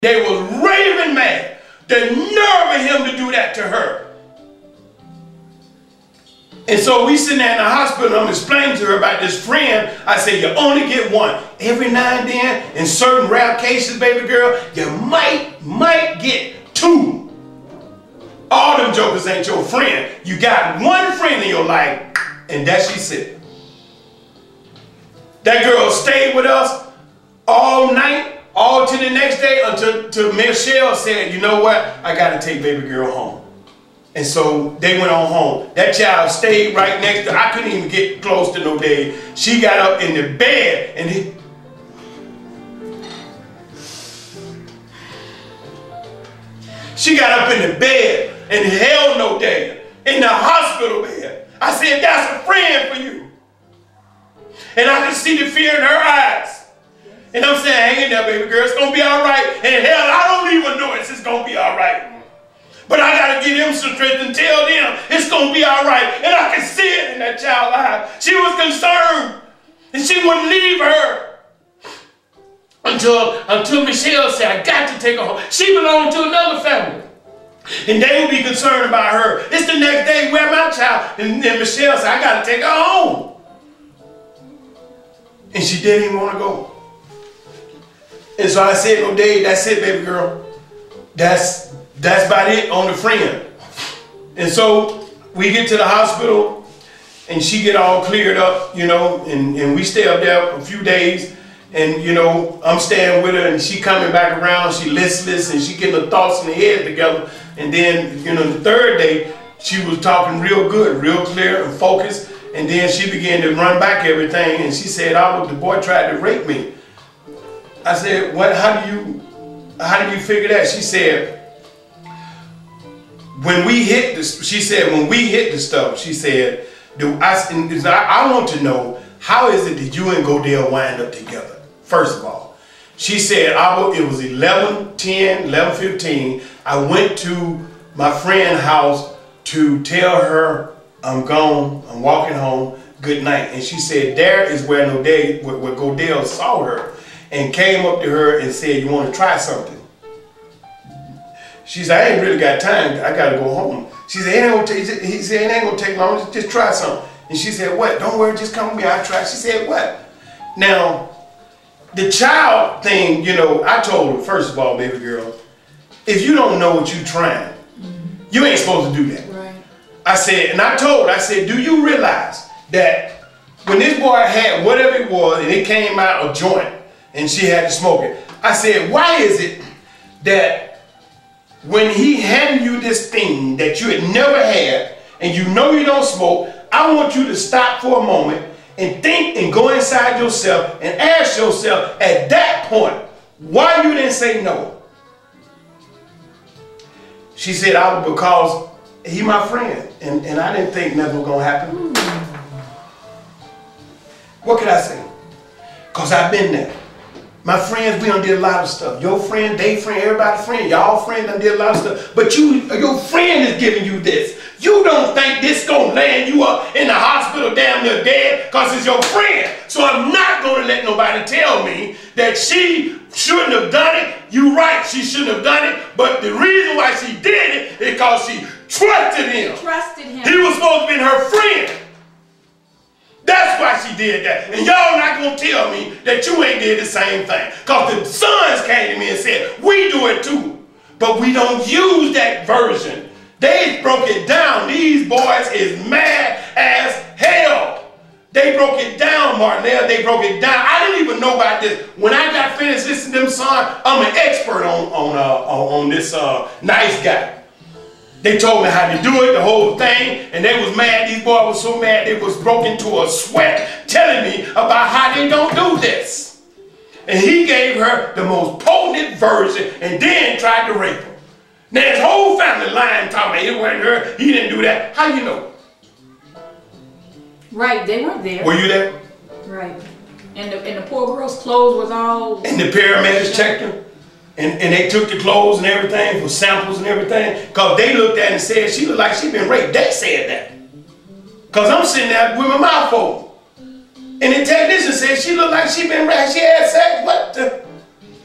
They was raving mad. The nerve of him to do that to her. And so we sitting there in the hospital, I'm explaining to her about this friend. I said, you only get one. Every now and then, in certain rare cases, baby girl, you might get two. All them jokers ain't your friend. You got one friend in your life, and that she said. That girl stayed with us all night, all to the next day, until Michelle said, you know what, I got to take baby girl home. And so they went on home. That child stayed right next to her. I couldn't even get close to no day. She got up in the bed and she got up in the bed and held no day in the hospital bed. I said, that's a friend for you. And I could see the fear in her eyes. And I'm saying, hang in there, baby girl. It's going to be all right. And hell, I don't even know it's going to be all right. But I got to give them some strength and tell them it's going to be all right. And I can see it in that child's eyes. She was concerned. And she wouldn't leave her. Until Michelle said, I got to take her home. She belonged to another family. And they would be concerned about her. It's the next day, where my child? And Michelle said, I got to take her home. And she didn't even want to go. And so I said, no, Dave, that's it, baby girl. That's about it on the friend. And so we get to the hospital and she get all cleared up, you know, and we stay up there a few days. And, you know, I'm staying with her and she coming back around. She listless and she getting her thoughts in her head together. And then, you know, the third day, she was talking real good, real clear and focused. And then she began to run back everything. And she said, oh, the boy tried to rape me. I said, what, how do you figure that? She said, when we hit this, she said, when we hit the stuff, she said, I want to know, how is it that you and Godell wind up together? First of all, she said, it was 11:10, 11:15. I went to my friend's house to tell her I'm gone, I'm walking home, good night. And she said, there is where Godell saw her and came up to her and said, you want to try something? She said, I ain't really got time. I got to go home. She said, he said, it ain't going to take long. Just try something. And she said, what? Don't worry, just come with me. I'll try. She said, what? Now, the child thing, you know, I told her, first of all, baby girl, if you don't know what you're trying, you ain't supposed to do that. Right. I said, and I told her, I said, do you realize that when this boy had whatever it was and it came out a joint and she had to smoke it, I said, why is it that when he handed you this thing that you had never had and you know you don't smoke, I want you to stop for a moment and think and go inside yourself and ask yourself at that point, why you didn't say no? She said, because he my friend and I didn't think nothing was going to happen. What could I say? Because I've been there. My friends, we done did a lot of stuff. Your friend, they friend, everybody's friend, y'all friend done did a lot of stuff. But your friend is giving you this. You don't think this gonna land you up in the hospital damn near dead because it's your friend. So I'm not gonna let nobody tell me that she shouldn't have done it. You're right, she shouldn't have done it. But the reason why she did it is because she trusted him. Trusted him. He was supposed to be her friend. That's why she did that. And y'all not going to tell me that you ain't did the same thing. Because the sons came to me and said, we do it too. But we don't use that version. They broke it down. These boys is mad as hell. They broke it down, Martinell. They broke it down. I didn't even know about this. When I got finished listening to them songs, I'm an expert on this nice guy. They told me how to do it, the whole thing, and they was mad. These boys were so mad they was broke into a sweat telling me about how they don't do this. And he gave her the most potent version and then tried to rape her. Now his whole family lying, talking about it wasn't her, he didn't do that. How you know? Right, they weren't there. Were you there? Right. And the poor girl's clothes was all... And the paramedics checked her. And they took the clothes and everything for samples and everything. Because they looked at it and said, she looked like she been raped. They said that. Because I'm sitting there with my mouth open. And the technician said she looked like she been raped. She had sex. What the?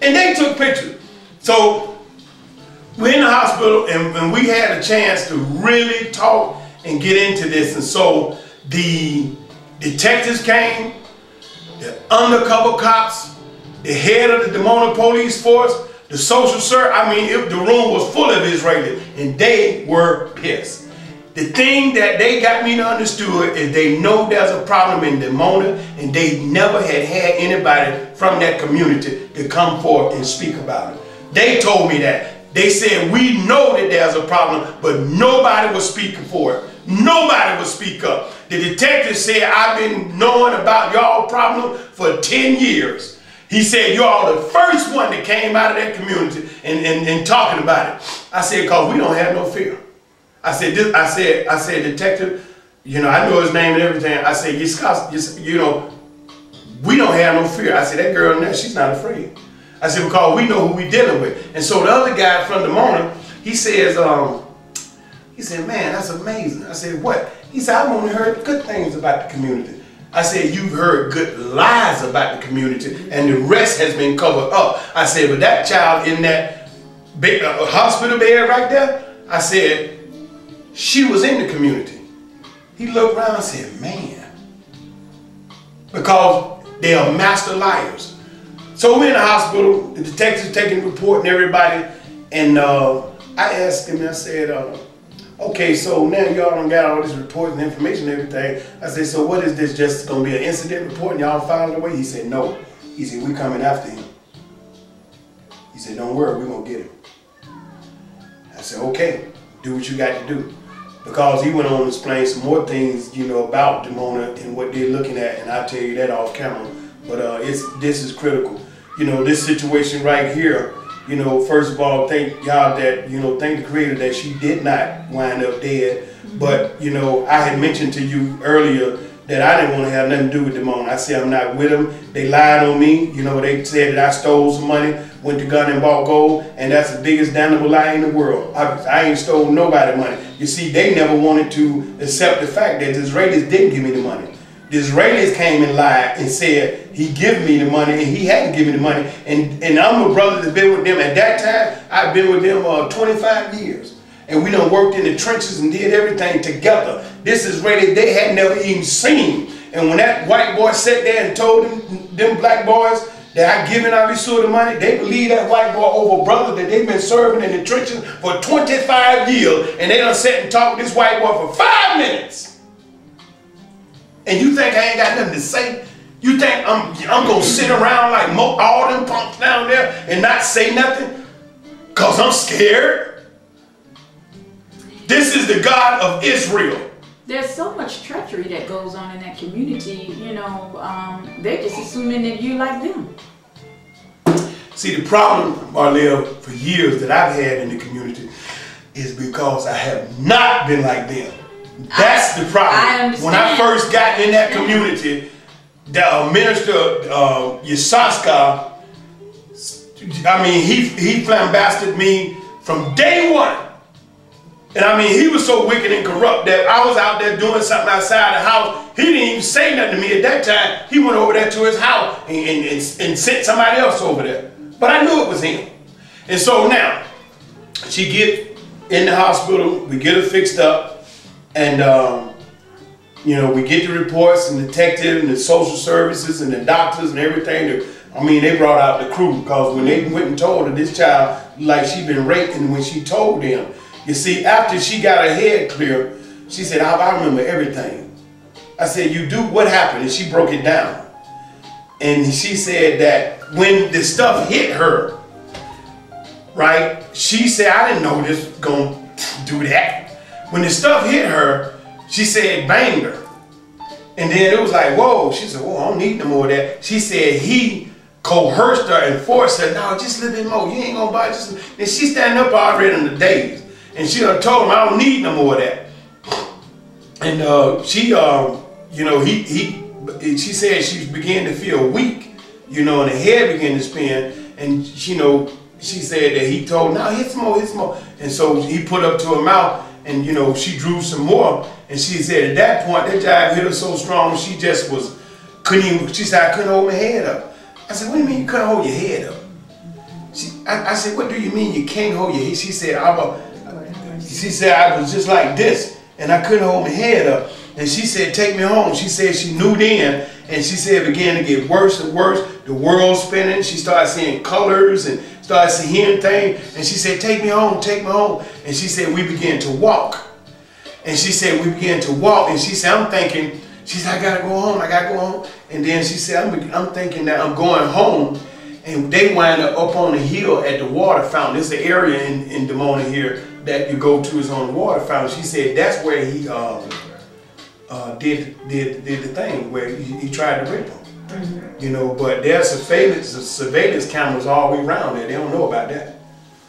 And they took pictures. So we're in the hospital, and we had a chance to really talk and get into this. And so the detectives came, the undercover cops, the head of the Dimona police force, the social service. I mean, the room was full of Israelis, and they were pissed. The thing that they got me to understand is they know there's a problem in Dimona, and they never had anybody from that community to come forward and speak about it. They told me that. They said, we know that there's a problem, but nobody was speaking for it. Nobody would speak up. The detective said, I've been knowing about y'all problem for 10 years. He said, y'all the first one that came out of that community and talking about it. I said, because we don't have no fear. I said, detective, you know, I know his name and everything. I said, you know, we don't have no fear. I said, that girl in there, she's not afraid. I said, because we know who we dealing with. And so the other guy from Dimona, he says, he said, man, that's amazing. I said, what? He said, I've only heard good things about the community. I said, you've heard good lies about the community, and the rest has been covered up. I said, but that child in that big, hospital bed right there, I said, she was in the community. He looked around and said, man, because they are master liars. So we're in the hospital, the detectives taking the report and everybody, and I asked him, I said, okay, so now y'all done got all this reports and information and everything. I said, so what is this, just gonna be an incident report and y'all filed away? He said, no. He said, we coming after him. He said, don't worry, we're gonna get him. I said, okay, do what you got to do. Because he went on to explain some more things, you know, about Dimona and what they're looking at, and I'll tell you that off camera. But this is critical. You know, this situation right here, you know, first of all, thank y'all that, you know, thank the Creator that she did not wind up dead. But, you know, I had mentioned to you earlier that I didn't want to have nothing to do with Dimona. I said I'm not with them. They lied on me. You know, they said that I stole some money, went to gun and bought gold, and that's the biggest damnable lie in the world. I ain't stole nobody money. You see, they never wanted to accept the fact that the Israelis didn't give me the money. The Israelis came and lied and said he gave me the money, and he hadn't given me the money. And I'm a brother that's been with them at that time. I've been with them 25 years. And we done worked in the trenches and did everything together. This Israeli they had never even seen. And when that white boy sat there and told them black boys that I given Avisur the money, they believe that white boy over brother that they've been serving in the trenches for 25 years. And they done sat and talked with this white boy for 5 minutes. And you think I ain't got nothing to say? You think I'm going to sit around like all them punks down there and not say nothing? Because I'm scared? This is the God of Israel. There's so much treachery that goes on in that community, you know, they're just assuming that you like them. See, the problem, Marlene, for years that I've had in the community is because I have not been like them. That's the problem. I understand. When I first got in that community, the minister, Yasaska, I mean, he flambasted me from day one. And I mean, he was so wicked and corrupt that I was out there doing something outside the house. He didn't even say nothing to me at that time. He went over there to his house and sent somebody else over there. But I knew it was him. And so now, she get in the hospital, we get her fixed up, and you know, we get the reports and the detective and the social services and the doctors and everything. I mean, they brought out the crew because when they went and told her this child, like she been raped, and when she told them, you see, after she got her head clear, she said, I remember everything. I said, you do? What happened? And she broke it down. And she said that when the stuff hit her, right, she said, I didn't know this was going to do that. When the stuff hit her, she said it banged her. And then it was like, whoa. She said, whoa, I don't need no more of that. She said he coerced her and forced her, no, just a little bit more. You ain't gonna buy just. And she standing up already in the days. And she done told him, I don't need no more of that. And she, you know, she said she began to feel weak, you know, and her head began to spin. And, you know, she said that he told, no, hit some more, hit some more. And so he put up to her mouth, and, you know, she drew some more. And she said at that point, that jive hit her so strong, she just couldn't even, she said, I couldn't hold my head up. I said, what do you mean you couldn't hold your head up? I said, what do you mean you can't hold your head? She said, I was just like this, and I couldn't hold my head up. And she said, take me home. She said she knew then, and she said it began to get worse and worse. The world spinning. She started seeing colors and started seeing things. And she said, take me home, take me home. And she said, we began to walk. And she said, we began to walk. And she said, I'm thinking, she said, I gotta go home, I gotta go home. And then she said, I'm thinking that I'm going home. And they wind up on the hill at the water fountain. There's an area in Dimona here that you go to is on the water fountain. She said that's where he did the thing where he tried to rape him. Mm-hmm. You know, but there's surveillance cameras all the way around there. They don't know about that.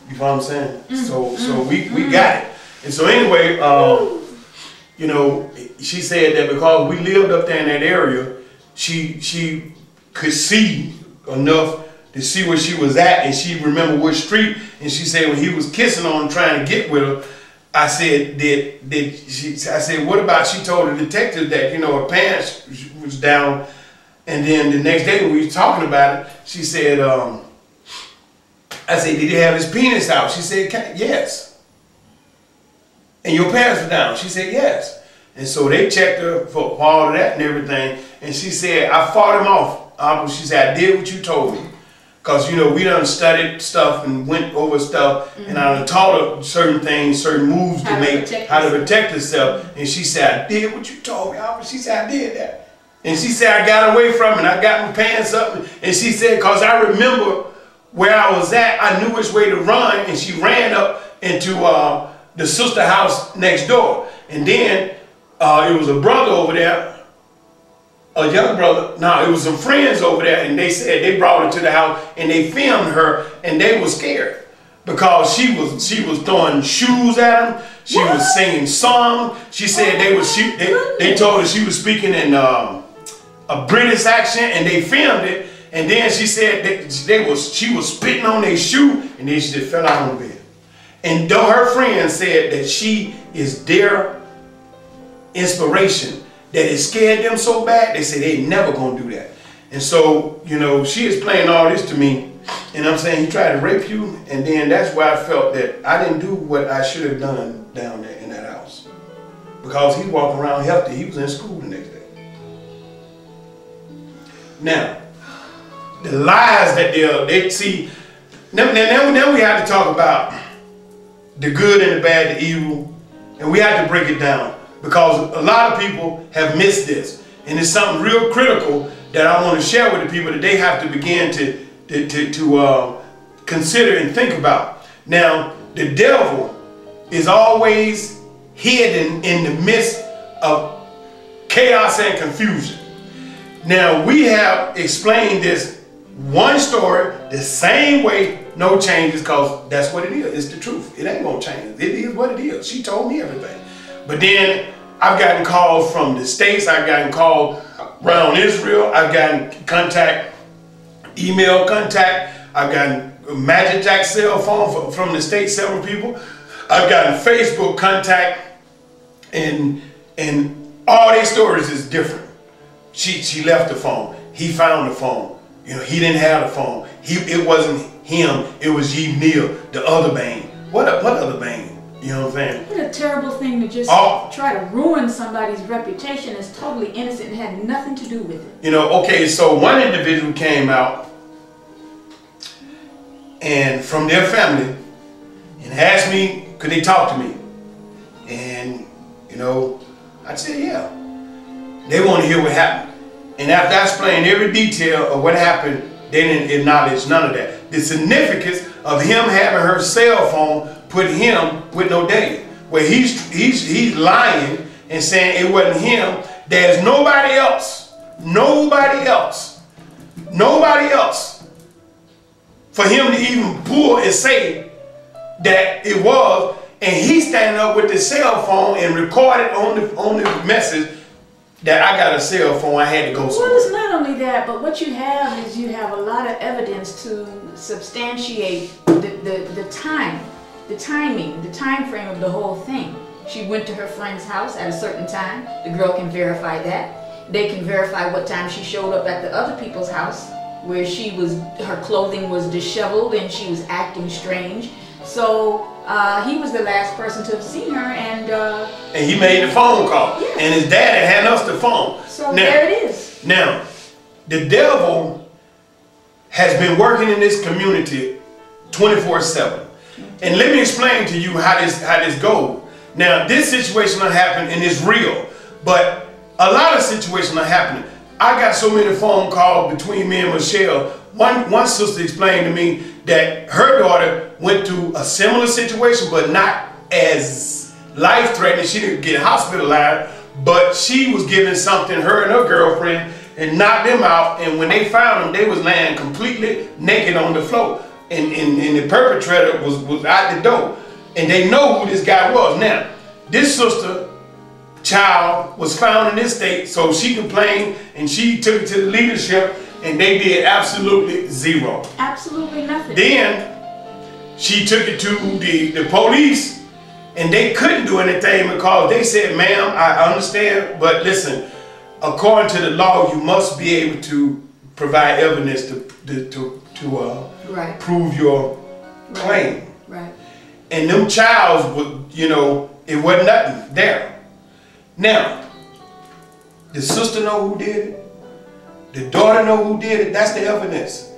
You know what I'm saying? Mm-hmm. So we got it. And so anyway, you know, she said that because we lived up there in that area, she could see enough to see where she was at, and she remembered which street. And she said when he was kissing on her, trying to get with her, I said, I said, what about, she told the detective that, you know, her pants was down. And then the next day when we was talking about it, she said, I said, did he have his penis out? She said, yes. And your pants were down? She said, yes. And so they checked her for all of that and everything. And she said, I fought him off. She said, I did what you told me. Because, you know, we done studied stuff and went over stuff, and I done taught her certain things, certain moves to make, how to protect herself. And she said, I did what you told me. She said, I did that. And she said, I got away from it. I got my pants up. And she said, because I remember where I was at, I knew which way to run. And she ran up into the sister house next door. And then it was a brother over there. A young brother, no, it was some friends over there, and they said they brought her to the house and they filmed her, and they were scared because she was throwing shoes at them. She was singing songs. She said they told her she was speaking in a British accent, and they filmed it. And then she said she was spitting on their shoe, and then she just fell out on the bed. And though her friends said that she is their inspiration, that it scared them so bad, they said they never gonna do that. And so, you know, she explained all this to me, and I'm saying he tried to rape you, and then that's why I felt that I didn't do what I should have done down there in that house. Because he walked around healthy, he was in school the next day. Now, the lies that they see, now we have to talk about the good and the bad, the evil, and we have to break it down. Because a lot of people have missed this. And it's something real critical that I want to share with the people that they have to begin to consider and think about. Now, the devil is always hidden in the midst of chaos and confusion. Now, we have explained this one story the same way, no changes, because that's what it is. It's the truth. It ain't going to change. It is what it is. She told me everything. But then I've gotten calls from the States. I've gotten called around Israel. I've gotten email contact. I've gotten a Magic Jack cell phone from the States, several people. I've gotten Facebook contact, and all their stories is different. She left the phone. He found the phone. You know, he didn't have the phone. It wasn't him. It was Yves Neal, the other Bane. What other Bane? You know what I'm saying? What a terrible thing to just try to ruin somebody's reputation that's totally innocent and had nothing to do with it. You know, okay, so one individual came out and from their family and asked me, could they talk to me? And, you know, I said, yeah. They want to hear what happened. And after I explained every detail of what happened, they didn't acknowledge none of that. The significance of him having her cell phone put him with no data. Where he's lying and saying it wasn't him. There's nobody else for him to even pull and say that it was. And he's standing up with the cell phone and recorded on the message that I got a cell phone, I had to go somewhere. Well, it's not only that, but what you have is you have a lot of evidence to substantiate the timing, the time frame of the whole thing. She went to her friend's house at a certain time. The girl can verify that. They can verify what time she showed up at the other people's house where her clothing was disheveled and she was acting strange. So he was the last person to have seen her, and he made the phone call. Yes. And his dad had handed us the phone. So now, there it is. Now, the devil has been working in this community 24/7. And let me explain to you how this goes. Now, this situation that happened, and it's real, but a lot of situations are happening. I got so many phone calls between me and Michelle. One sister explained to me that her daughter went through a similar situation, but not as life-threatening. She didn't get hospitalized, but she was given something, her and her girlfriend, and knocked them out. And when they found them, they was laying completely naked on the floor. And the perpetrator was out the door. And they know who this guy was. Now, this sister child was found in this state, so she complained and she took it to the leadership, and they did absolutely zero. Absolutely nothing. Then she took it to the police, and they couldn't do anything because they said, ma'am, I understand, but listen, according to the law, you must be able to provide evidence to right. prove your claim. Right. And them childs would, it wasn't nothing there. Now, the sister know who did it. The daughter know who did it. That's the evidence.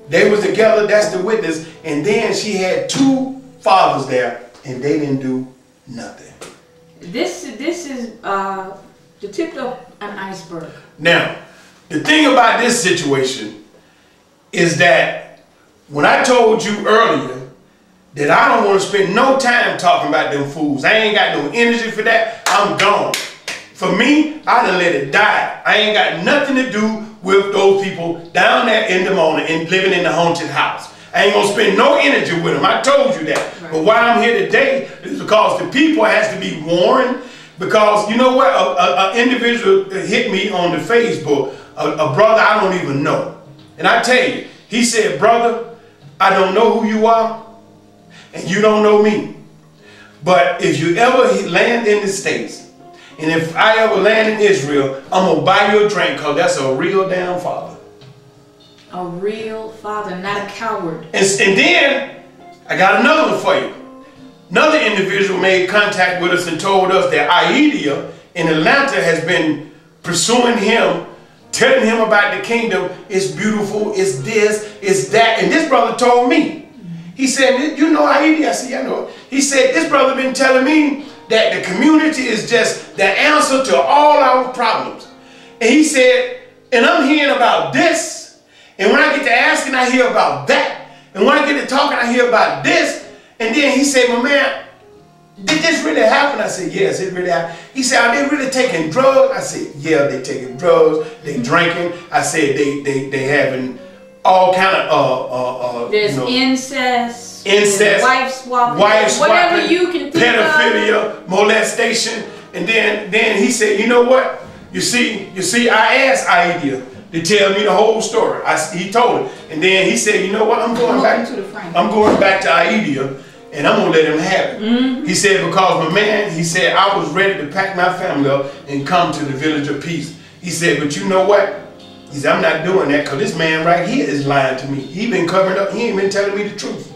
They was together. That's the witness. And then she had two fathers there, and they didn't do nothing. This is the tip of an iceberg. Now, the thing about this situation is that when I told you earlier that I don't want to spend no time talking about them fools. I ain't got no energy for that. I'm gone. For me, I done let it die. I ain't got nothing to do with those people down there in Dimona and living in the haunted house. I ain't gonna spend no energy with them. I told you that. Right. But why I'm here today is because the people has to be warned. Because you know what? An individual hit me on the Facebook, a brother I don't even know. And I tell you, he said, brother, I don't know who you are, and you don't know me. But if you ever land in the States, and if I ever land in Israel, I'm going to buy you a drink, because that's a real damn father. A real father, not a coward. And then, I got another one for you. Another individual made contact with us and told us that Aida in Atlanta has been pursuing him, telling him about the kingdom. It's beautiful, it's this, it's that. And this brother told me. He said, you know Aida? I said, yeah, I know. He said, this brother been telling me that the community is just the answer to all our problems. And he said, and I'm hearing about this. And when I get to asking, I hear about that. And when I get to talking, I hear about this. And then he said, well, man, did this really happen? I said, yes, it really happened. He said, are they really taking drugs? I said, yeah, they taking drugs, they drinking. I said, they having all kind of there's incest, wife swapping, whatever you can think pedophilia, molestation. And then he said, you know what? You see, I asked Aida to tell me the whole story. He told her. And then he said, you know what? I'm going back to Aida, and I'm going to let him have it. Mm-hmm. He said, because my man, he said, I was ready to pack my family up and come to the village of peace. He said, but you know what? He said, I'm not doing that, because this man right here is lying to me. He been covering up. He ain't been telling me the truth.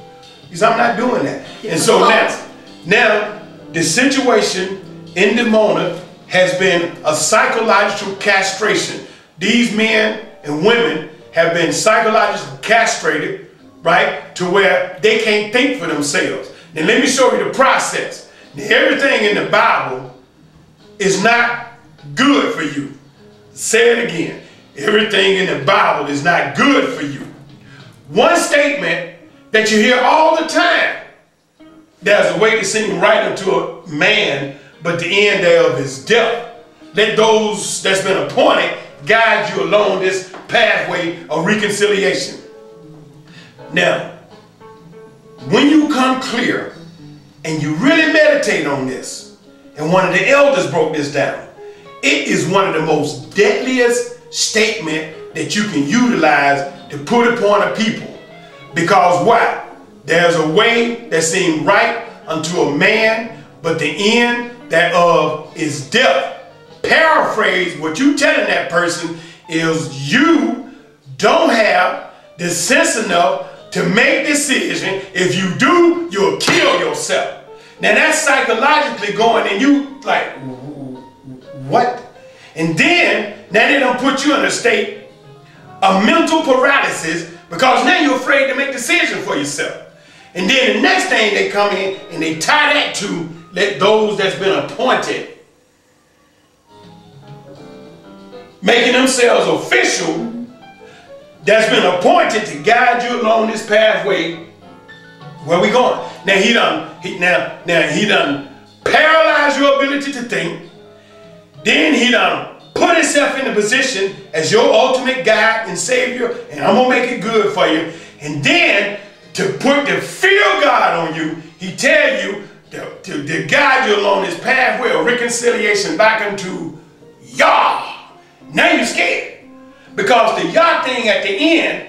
He said, I'm not doing that. And so now the situation in Dimona has been a psychological castration. These men and women have been psychologically castrated, right, to where they can't think for themselves. Now let me show you the process. Now, everything in the Bible is not good for you. Say it again. Everything in the Bible is not good for you. One statement that you hear all the time: there's a way to seem right unto a man, but the end thereof is death. Let those that's been appointed guide you along this pathway of reconciliation. Now, when you come clear and you really meditate on this, and one of the elders broke this down, it is one of the most deadliest statements that you can utilize to put upon a people. Because why? There's a way that seems right unto a man, but the end thereof is death. Paraphrase, what you telling that person is you don't have the sense enough to make decision. If you do, you'll kill yourself. Now that's psychologically going, and you like, what? And then, now they don't put you in a state of mental paralysis because now you're afraid to make decisions for yourself. And then the next thing they come in and they tie that to let those that's been appointed, making themselves official, that's been appointed to guide you along this pathway. Where we going? Now he done paralyzed your ability to think. Then he done put himself in a position as your ultimate guide and savior, and I'm gonna make it good for you. And then to put the fear of God on you, he tell you to guide you along this pathway of reconciliation back unto Yah. Now you're scared because the Yah thing at the end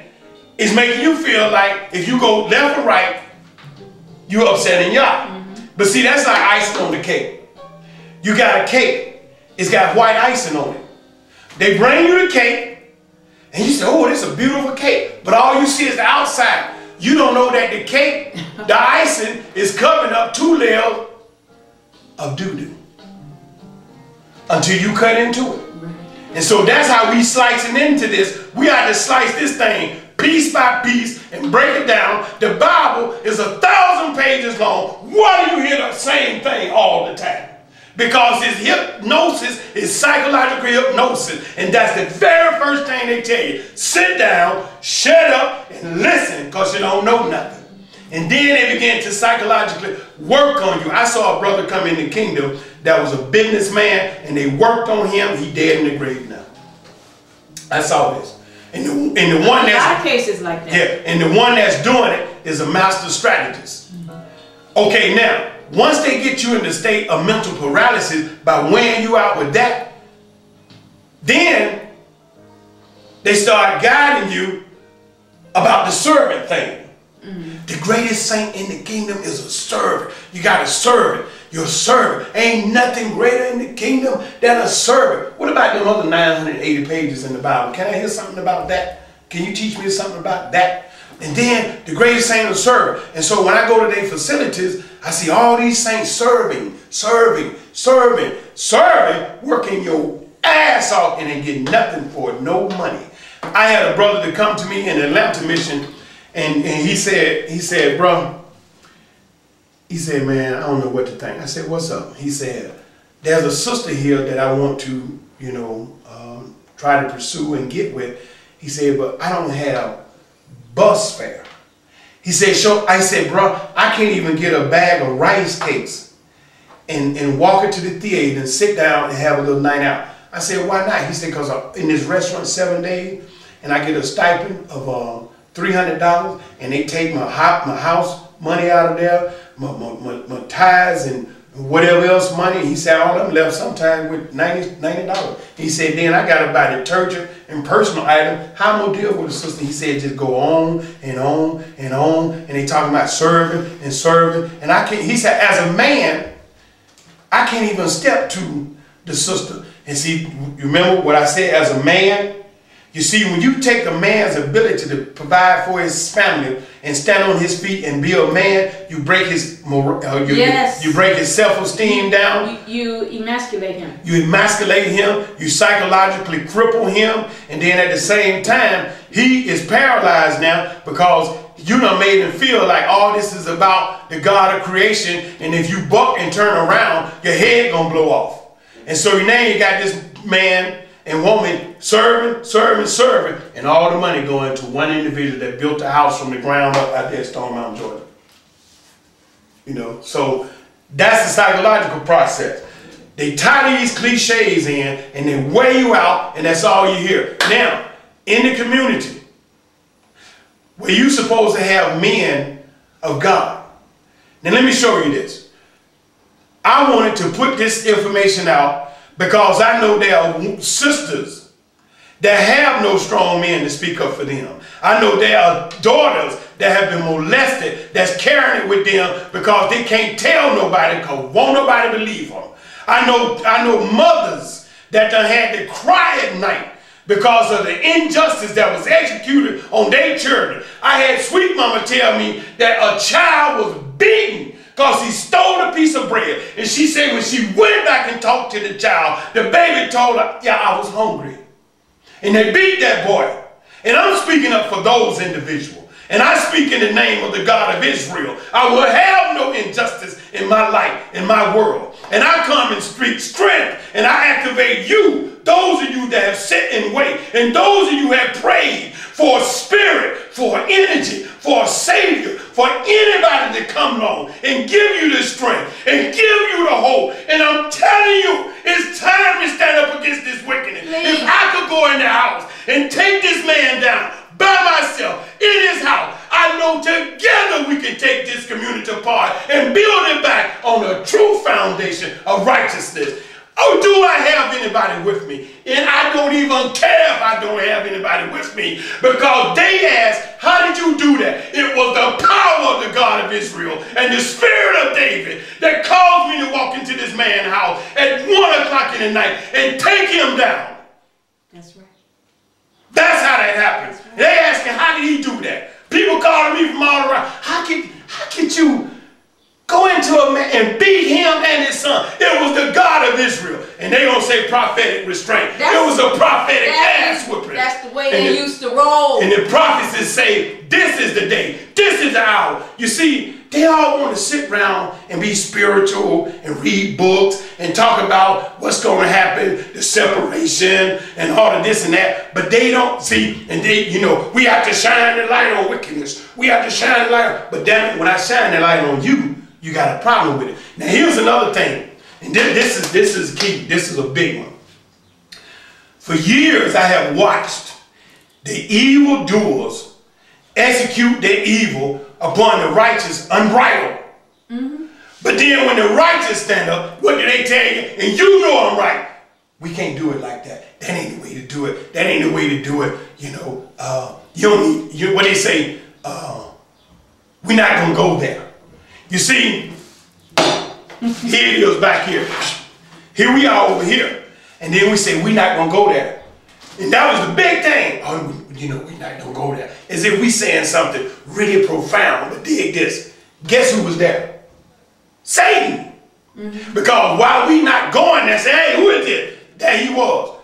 is making you feel like if you go left or right, you're upsetting Yah. But see, that's like icing on the cake. You got a cake, it's got white icing on it. They bring you the cake, and you say, oh, this is a beautiful cake. But all you see is the outside. You don't know that the cake, the icing, is covering up 2 layers of doo-doo until you cut into it. And so that's how we slicing into this. We have to slice this thing piece by piece and break it down. The Bible is 1,000 pages long. Why do you hear the same thing all the time? Because it's hypnosis, it's psychological hypnosis. And that's the very first thing they tell you. Sit down, shut up, and listen, because you don't know nothing. And then they begin to psychologically work on you. I saw a brother come in the kingdom that was a businessman, and they worked on him. He dead in the grave now. I saw this. And the one that's, a lot of cases like that. Yeah, and the one that's doing it is a master strategist. Okay, now, once they get you in the state of mental paralysis by weighing you out with that, then they start guiding you about the servant thing. The greatest saint in the kingdom is a servant. You got a servant. You're a servant. Ain't nothing greater in the kingdom than a servant. What about them other 980 pages in the Bible? Can I hear something about that? Can you teach me something about that? And then the greatest saint is a servant. And so when I go to their facilities, I see all these saints serving, working your ass off, and they get nothing for it, no money. I had a brother to come to me in the Atlanta mission, and he said, bro, he said, man, I don't know what to think. I said, what's up? He said, there's a sister here that I want to, try to pursue and get with. He said, but I don't have bus fare. He said, I said, bro, I can't even get a bag of rice cakes and walk it to the theater and sit down and have a little night out. I said, why not? He said, because I'm in this restaurant 7 days and I get a stipend of $300, and they take my house money out of there, my tithes and whatever else money. He said, all them left sometime with $90. He said, then I got to buy detergent and personal items. How am I gonna deal with a sister? He said, just go on and on and on. And they talking about serving and serving. And I can't, he said, as a man, I can't even step to the sister. And see, you remember what I said, as a man? You see, when you take a man's ability to provide for his family and stand on his feet and be a man, you break his you break his self-esteem down. You emasculate him. You emasculate him. You psychologically cripple him. And then at the same time, he is paralyzed now because you done made him feel like all this is about the God of creation. And if you buck and turn around, your head gonna blow off. And so now you got this man and woman serving, and all the money going to one individual that built a house from the ground up out there in Stone Mountain, Georgia. So that's the psychological process. They tie these cliches in and they weigh you out, and that's all you hear. Now, in the community, where you're supposed to have men of God. Now let me show you this. I wanted to put this information out because I know there are sisters that have no strong men to speak up for them. I know there are daughters that have been molested that's carrying it with them because they can't tell nobody because won't nobody believe them. I know mothers that done had to cry at night because of the injustice that was executed on their children. I had Sweet Mama tell me that a child was beaten because he stole a piece of bread. And she said when she went back and talked to the child, the baby told her, yeah, I was hungry. And they beat that boy. And I'm speaking up for those individuals. And I speak in the name of the God of Israel. I will have no injustice in my life, in my world. And I come and speak strength, and I activate you, those of you that have sit and wait, and those of you who have prayed for a spirit, for energy, for a savior, for anybody to come along and give you the strength and give you the hope. And I'm telling you, it's time to stand up against this wickedness. If I could go in the house and take this man down by myself in his house, I know together we can take this community apart and build it back on a true foundation of righteousness. Oh, do I have anybody with me? And I don't even care if I don't have anybody with me, because they asked, how did you do that? It was the power of the God of Israel and the spirit of David that caused me to walk into this man's house at 1 o'clock in the night and take him down. That's right. That's how that happened. Right. They asking, how did he do that? People calling me from all around. How could you go into a man and beat him and his son? It was the God of Israel. And they don't say prophetic restraint. It was a prophetic ass whipping. That's the way they used to roll. And the prophecies say, this is the day. This is the hour. You see, they all want to sit around and be spiritual and read books and talk about what's going to happen, the separation and all of this and that. But they don't see, and they, you know, we have to shine the light on wickedness. We have to shine the light. But damn it, when I shine the light on you, you got a problem with it. Now here's another thing. And this is key. This is a big one. For years I have watched the evildoers execute their evil upon the righteous unbridled. But then when the righteous stand up, what do they tell you? And you know I'm right. We can't do it like that. That ain't the way to do it. That ain't the way to do it. You know, you don't need, what they say, we're not going to go there. You see, here it is back here. Here we are over here. And then we say, we're not going to go there. And that was the big thing. Oh, you know, we're not going to go there. As if we saying something really profound. But dig this. Guess who was there? Satan. Because while we not going there, say, hey, who is it? There he was.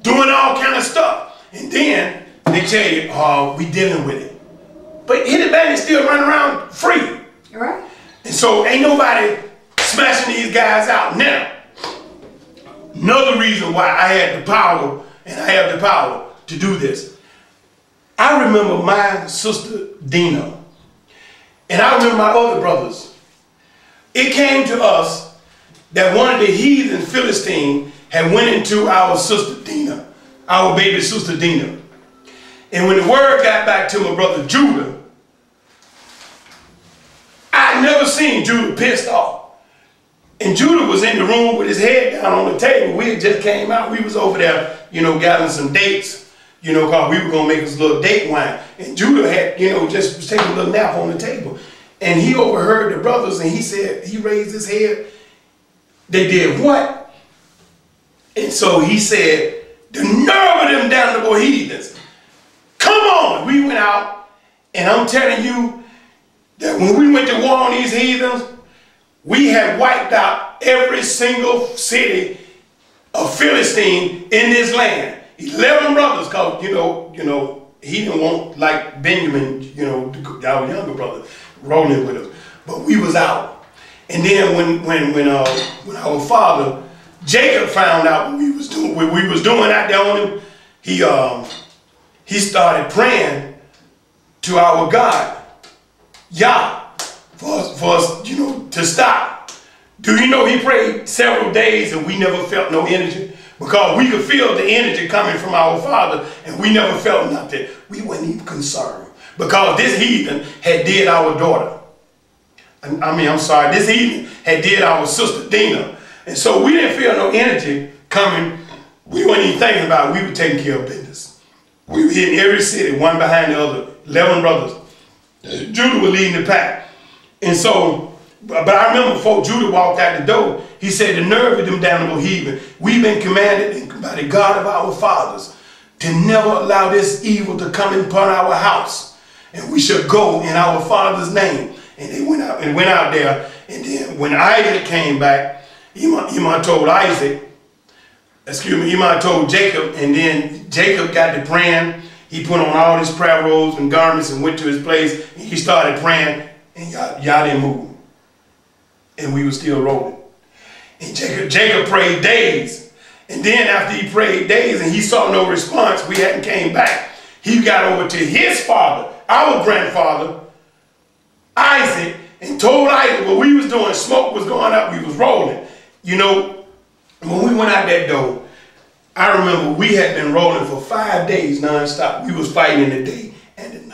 Doing all kind of stuff. And then they tell you, we dealing with it. But anybody still running around free. Right. And so ain't nobody smashing these guys out. Now, another reason why I had the power, and I have the power to do this. I remember my sister Dina, and I remember my other brothers. It came to us that one of the heathen Philistines had went into our sister Dina, our baby sister Dina. And when the word got back to my brother Judah, I never seen Judah pissed off. And Judah was in the room with his head down on the table. We had just came out. We was over there, you know, gathering some dates, you know, because we were going to make us a little date wine. And Judah had, you know, just was taking a little nap on the table. And he overheard the brothers, and he said, he raised his head. They did what? And so he said, the nerve of them damnable heathens. Come on. We went out, and I'm telling you that when we went to war on these heathens, we had wiped out every single city of Philistine in this land. 11 brothers, because, you know, he didn't want, like Benjamin, you know, our younger brother, rolling with us. But we was out. And then when our father, Jacob, found out what we was doing out there on him, he started praying to our God, Yah, for us, you know, to stop. Do you know he prayed several days and we never felt no energy? Because we could feel the energy coming from our father and we never felt nothing. We weren't even concerned. Because this heathen had did our daughter. This heathen had did our sister Dina. And so we didn't feel no energy coming. We weren't even thinking about it. We were taking care of business. We were hitting every city, one behind the other, 11 brothers. Judah was leading the pack. And so, but I remember before Judah walked out the door, he said, the nerve of them damnable heathen. We've been commanded by the God of our fathers to never allow this evil to come upon our house. And we shall go in our father's name. And they went out there. And then when Isaac came back, Imah told told Jacob, and then Jacob got to praying. He put on all his prayer robes and garments and went to his place, and he started praying, and y'all didn't move. And we were still rolling. And Jacob prayed days. And then after he prayed days and he saw no response, we hadn't came back, he got over to his father, our grandfather, Isaac, and told Isaac what we was doing. Smoke was going up, we was rolling. You know, when we went out that door, I remember we had been rolling for 5 days nonstop. We was fighting in the day and the